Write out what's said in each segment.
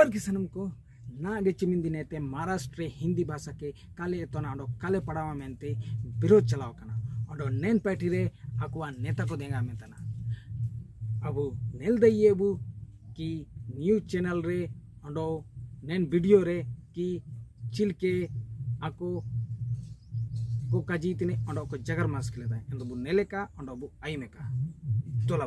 इप्पाटिकी को ना चिमिंदिनते महाराष्ट्र हिंदी भाषा के काले एतना काले पढ़ावा मेनते विरोध चलाव कना और नेन पार्टी रे आकुआ नेता को देंगा मेतना अब नेल दइए बु कि न्यूज चैनल रे अंडो नेन वीडियो रे कि चिलके आको को काजीतने अंडो को जगर मास के लेता है अंदो बु नेले का अंडो बु आई में का तोला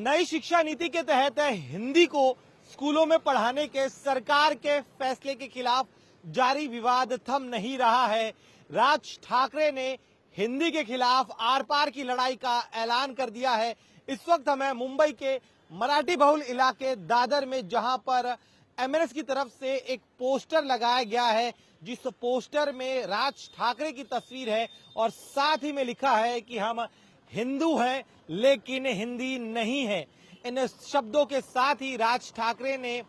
नई शिक्षा नीति के तहत हिंदी को स्कूलों में पढ़ाने के सरकार के फैसले के खिलाफ जारी विवाद थम नहीं रहा है। राज ठाकरे ने हिंदी के खिलाफ आर पार की लड़ाई का ऐलान कर दिया है। इस वक्त हमें मुंबई के मराठी बहुल इलाके दादर में, जहां पर एमएनएस की तरफ से एक पोस्टर लगाया गया है, जिस पोस्टर में राज ठाकरे की तस्वीर है और साथ ही में लिखा है कि हम हिंदू हैं लेकिन हिंदी नहीं है। इन शब्दों के साथ ही राज ठाकरे ने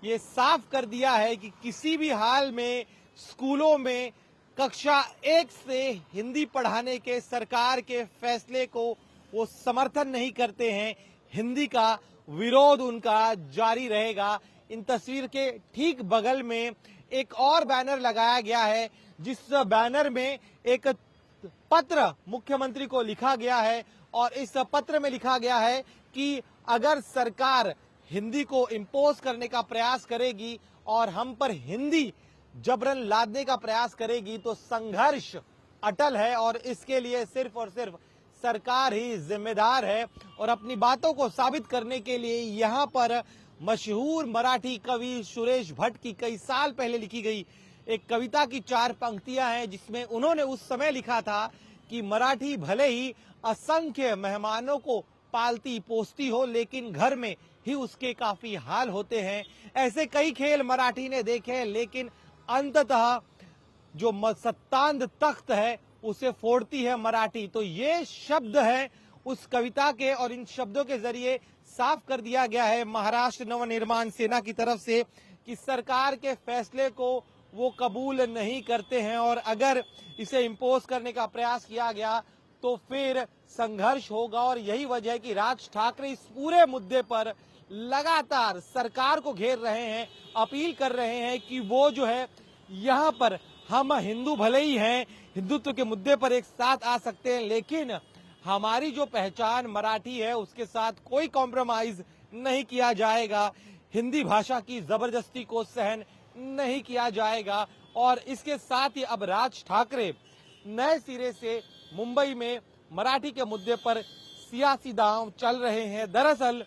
ये साफ कर दिया है कि किसी भी हाल में स्कूलों में कक्षा 1 से हिंदी पढ़ाने के सरकार के फैसले को वो समर्थन नहीं करते हैं। हिंदी का विरोध उनका जारी रहेगा। इन तस्वीर के ठीक बगल में एक और बैनर लगाया गया है, जिस बैनर में एक पत्र मुख्यमंत्री को लिखा गया है और इस पत्र में लिखा गया है कि अगर सरकार हिंदी को इम्पोज करने का प्रयास करेगी और हम पर हिंदी जबरन लादने का प्रयास करेगी तो संघर्ष अटल है और इसके लिए सिर्फ और सिर्फ सरकार ही जिम्मेदार है। और अपनी बातों को साबित करने के लिए यहाँ पर मशहूर मराठी कवि सुरेश भट्ट की कई साल पहले लिखी गई एक कविता की 4 पंक्तियां हैं, जिसमें उन्होंने उस समय लिखा था कि मराठी भले ही असंख्य मेहमानों को पालती पोसती हो, लेकिन घर में ही उसके काफी हाल होते हैं। ऐसे कई खेल मराठी ने देखे हैं, लेकिन अंततः जो सत्तांध तख्त है उसे फोड़ती है मराठी। तो ये शब्द है उस कविता के और इन शब्दों के जरिए साफ कर दिया गया है महाराष्ट्र नवनिर्माण सेना की तरफ से कि सरकार के फैसले को वो कबूल नहीं करते हैं और अगर इसे इम्पोज करने का प्रयास किया गया तो फिर संघर्ष होगा। और यही वजह है कि राज ठाकरे इस पूरे मुद्दे पर लगातार सरकार को घेर रहे हैं, अपील कर रहे हैं कि वो जो है यहाँ पर हम हिंदू भले ही हैं, हिंदुत्व के मुद्दे पर एक साथ आ सकते हैं, लेकिन हमारी जो पहचान मराठी है उसके साथ कोई कॉम्प्रोमाइज नहीं किया जाएगा। हिंदी भाषा की जबरदस्ती को सहन नहीं किया जाएगा। और इसके साथ ही अब राज ठाकरे नए सिरे से मुंबई में मराठी के मुद्दे पर सियासी दांव चल रहे हैं। दरअसल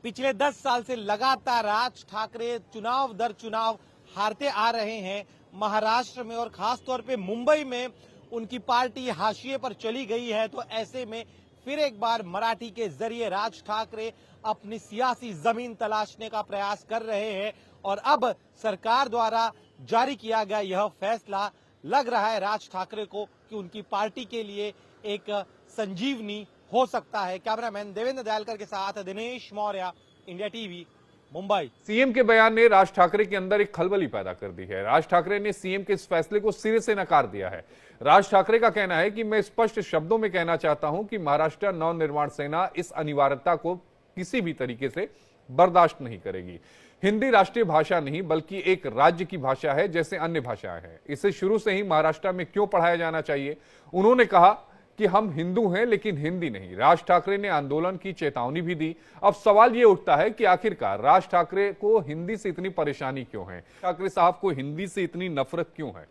पिछले 10 साल से लगातार राज ठाकरे चुनाव दर चुनाव हारते आ रहे हैं महाराष्ट्र में, और खासतौर पे मुंबई में उनकी पार्टी हाशिए पर चली गई है। तो ऐसे में फिर एक बार मराठी के जरिए राज ठाकरे अपनी सियासी जमीन तलाशने का प्रयास कर रहे हैं और अब सरकार द्वारा जारी किया गया यह फैसला लग रहा है राज ठाकरे को कि उनकी पार्टी के लिए एक संजीवनी हो सकता है। कैमरामैन देवेंद्र दयालकर के साथ Dinesh Maurya, India TV, Mumbai. CM के बयान ने राज ठाकरे के अंदर एक खलबली पैदा कर दी है। राज ठाकरे ने सीएम के इस फैसले को सिरे से नकार दिया है। राज ठाकरे का कहना है कि मैं स्पष्ट शब्दों में कहना चाहता हूं कि महाराष्ट्र नवनिर्माण सेना इस अनिवार्यता को किसी भी तरीके से बर्दाश्त नहीं करेगी। हिंदी राष्ट्रीय भाषा नहीं बल्कि एक राज्य की भाषा है जैसे अन्य भाषाएं हैं। इसे शुरू से ही महाराष्ट्र में क्यों पढ़ाया जाना चाहिए? उन्होंने कहा कि हम हिंदू हैं लेकिन हिंदी नहीं। राज ठाकरे ने आंदोलन की चेतावनी भी दी। अब सवाल यह उठता है कि आखिरकार राज ठाकरे को हिंदी से इतनी परेशानी क्यों है? ठाकरे साहब को हिंदी से इतनी नफरत क्यों है?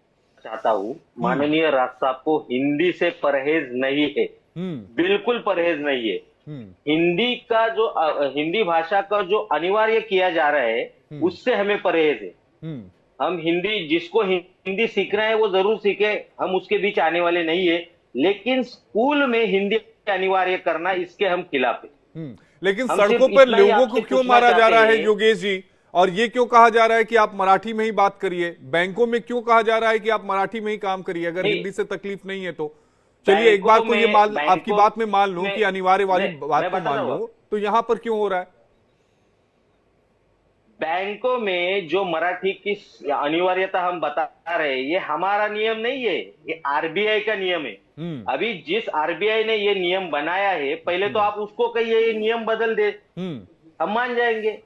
चाहता हूँ माननीय राज साहब को हिंदी से परहेज नहीं है, बिल्कुल परहेज नहीं है। हिंदी का जो हिंदी भाषा का जो अनिवार्य किया जा रहा है उससे हमें परहेज है। हम हिंदी, जिसको हिंदी सीखना है वो जरूर सीखे, हम उसके बीच आने वाले नहीं है, लेकिन स्कूल में हिंदी अनिवार्य करना इसके हम खिलाफ है। लेकिन सड़कों पर लोगों को क्यों मारा जा रहा है योगेश जी? और ये क्यों कहा जा रहा है कि आप मराठी में ही बात करिए? बैंकों में क्यों कहा जा रहा है कि आप मराठी में ही काम करिए अगर हिंदी से तकलीफ नहीं है तो? चलिए एक बात को ये आपकी बात में मान लूं कि अनिवार्य वाली बात को मान लूं तो यहां पर क्यों हो रहा है? बैंकों में जो मराठी की अनिवार्यता हम बता रहे हैं, ये हमारा नियम नहीं है, ये आरबीआई का नियम है। अभी जिस आरबीआई ने ये नियम बनाया है, पहले तो आप उसको कहिए ये नियम बदल दे, हम मान जाएंगे।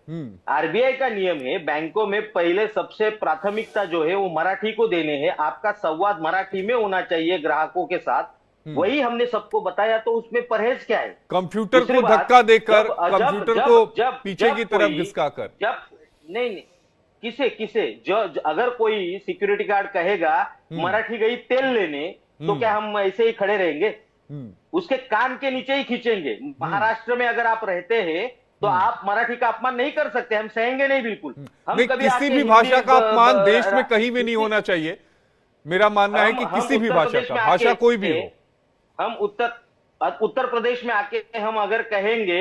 आरबीआई का नियम है, बैंकों में पहले सबसे प्राथमिकता जो है वो मराठी को देने हैं। आपका संवाद मराठी में होना चाहिए ग्राहकों के साथ, वही हमने सबको बताया। तो उसमें परहेज क्या है? कंप्यूटर दूसरी को बात, धक्का देकर, जब- कंप्यूटर जब- को जब- पीछे जब की तरफ कोई- घिसकाकर, जब नहीं, किसे अगर कोई सिक्योरिटी गार्ड कहेगा मराठी गई तेल लेने, तो क्या हम ऐसे ही खड़े रहेंगे? उसके कान के नीचे ही खींचेंगे। महाराष्ट्र में अगर आप रहते हैं तो आप मराठी का अपमान नहीं कर सकते, हम सहेंगे नहीं बिल्कुल। हम नहीं, कभी किसी आके भी हिंदी भाषा का अपमान देश में कहीं भी नहीं होना चाहिए। मेरा मानना है कि हम किसी भी उत्तर भाषा प्रदेश का, में भाषा आके- कोई भी हो, हम उत्तर प्रदेश में आके हम अगर कहेंगे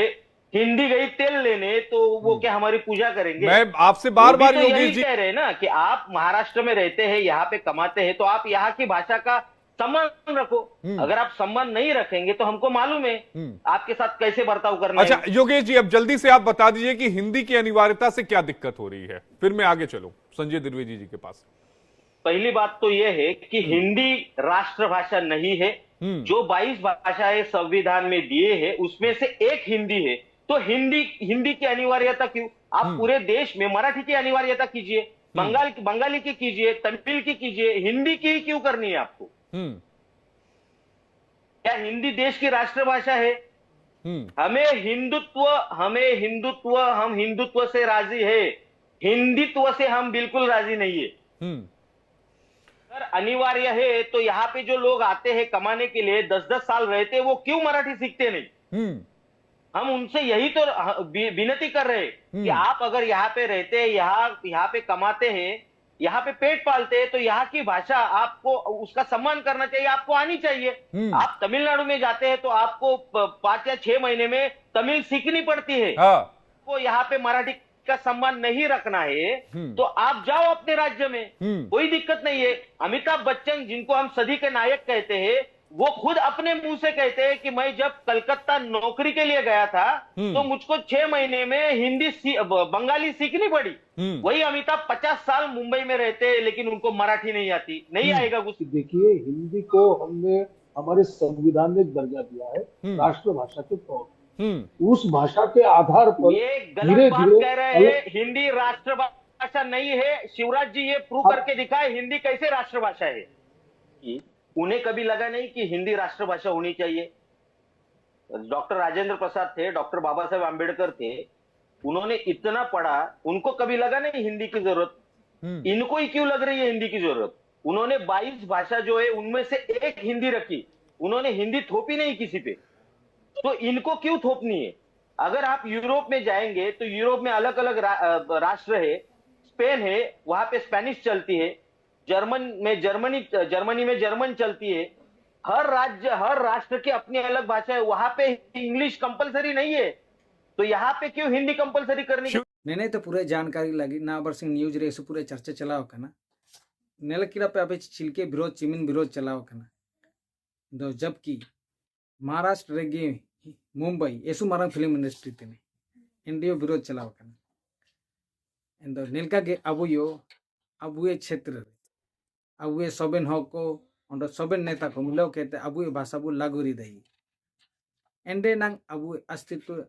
हिंदी गई तेल लेने, तो वो क्या हमारी पूजा करेंगे? मैं आपसे बार बार वो भी तो योगेश यही जी, कह रहे हैं ना कि आप महाराष्ट्र में रहते हैं, यहाँ पे कमाते हैं, तो आप यहाँ की भाषा का सम्मान रखो। अगर आप सम्मान नहीं रखेंगे तो हमको मालूम है आपके साथ कैसे बर्ताव करना अच्छा है। योगेश जी, अब जल्दी से आप बता दीजिए कि हिंदी की अनिवार्यता से क्या दिक्कत हो रही है, फिर मैं आगे चलूं संजय द्विवेदी जी के पास। पहली बात तो यह है कि हिंदी राष्ट्रभाषा नहीं है। जो 22 भाषाएं संविधान में दिए हैं उसमें से एक हिंदी है, तो हिंदी की अनिवार्यता क्यों? आप पूरे देश में मराठी की अनिवार्यता कीजिए, बंगाली की कीजिए, तमिल की कीजिए, हिंदी की क्यों करनी है आपको? क्या हिंदी देश की राष्ट्रभाषा है? हम हिंदुत्व से राजी है, हिंदुत्व से हम बिल्कुल राजी नहीं है। अगर अनिवार्य है तो यहाँ पे जो लोग आते हैं कमाने के लिए, 10-10 साल रहते हैं, वो क्यों मराठी सीखते नहीं? हम उनसे यही तो विनती कर रहे हैं कि आप अगर यहाँ पे रहते हैं, यहाँ पे कमाते हैं, यहाँ पे पेट पालते हैं, तो यहाँ की भाषा आपको उसका सम्मान करना चाहिए, आपको आनी चाहिए। आप तमिलनाडु में जाते हैं तो आपको 5 या 6 महीने में तमिल सीखनी पड़ती है। वो यहाँ पे मराठी का सम्मान नहीं रखना है तो आप जाओ अपने राज्य में, कोई दिक्कत नहीं है। अमिताभ बच्चन, जिनको हम सदी के नायक कहते हैं, वो खुद अपने मुंह से कहते हैं कि मैं जब कलकत्ता नौकरी के लिए गया था तो मुझको 6 महीने में बंगाली सीखनी पड़ी। वही अमिताभ 50 साल मुंबई में रहते हैं लेकिन उनको मराठी नहीं आती, नहीं आएगा कुछ। देखिए, हिंदी को हमने हमारे संविधान में दर्जा दिया है राष्ट्रभाषा के तौर पर। उस भाषा के आधार पर ये गलत धीरे बात धीरे कह रहे हैं, हिंदी राष्ट्रभाषा नहीं है। शिवराज जी ये प्रूव करके दिखाए हिंदी कैसे राष्ट्रभाषा है। कि उन्हें कभी लगा नहीं कि हिंदी राष्ट्रभाषा होनी चाहिए। डॉक्टर राजेंद्र प्रसाद थे, डॉक्टर बाबा साहेब आंबेडकर थे, उन्होंने इतना पढ़ा, उनको कभी लगा नहीं हिंदी की जरूरत? इनको ही क्यों लग रही है हिंदी की जरूरत? उन्होंने 22 भाषा जो है उनमें से एक हिंदी रखी, उन्होंने हिंदी थोपी नहीं किसी पे, तो इनको क्यों थोपनी है? अगर आप यूरोप में जाएंगे तो यूरोप में अलग अलग राष्ट्र है। स्पेन है, वहां पे स्पेनिश चलती है। जर्मनी में जर्मन चलती है। हर राष्ट्र की अपनी अलग भाषा है। वहां पे इंग्लिश कंपलसरी नहीं है, तो यहाँ पे क्यों हिंदी कंपलसरी करनी? नहीं तो पूरे जानकारी लगी ना बरसिंग न्यूज रे पूरे चर्चा चलाओ कना नेलकीड़ा पे अभी चिलके विरोध चिमिन विरोध चलाओ कना दो, जबकि महाराष्ट्र रेगे मुंबई ऐसु मारंग फिल्म इंडस्ट्री तेने इंडियो विरोध चलाओ कना एंदो नेलका के अबुए क्षेत्र अबुए सोबेन हो को और सोबेन नेता को मिलो कहते अबुए भाषा बु लागुरी दही एंडे नंग अबुए अस्तित्व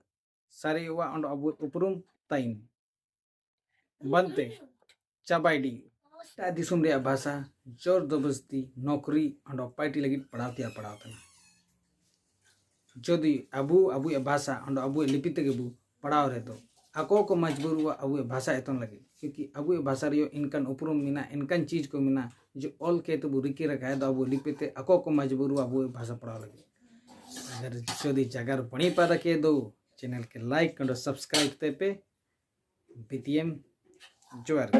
सारे हुआ और अबुए उपरुम ताइन बनते चाबाइडी दिसुम रे भाषा जोर जबरदस्ती नौकरी और पार्टी लगी पढ़ाता जदि अबुए भाषा और अबुए लिपि तक पढ़ाओ रे तो आको को मजबूर हुआ अबुए भाषा एतन लगे, क्योंकि अबुए भाषा रे इनकन उपरुम मिना इनकन चीज को मिना जो ऑल के तो रिकी रखा है तो अबुए लिपि ते आको को मजबूर हुआ अबुए भाषा पढ़ाओ लगे। अगर जदि जगह पढ़ी पा रखे दो चैनल के लाइक और सब्सक्राइब ते पे बीटीएम जोर।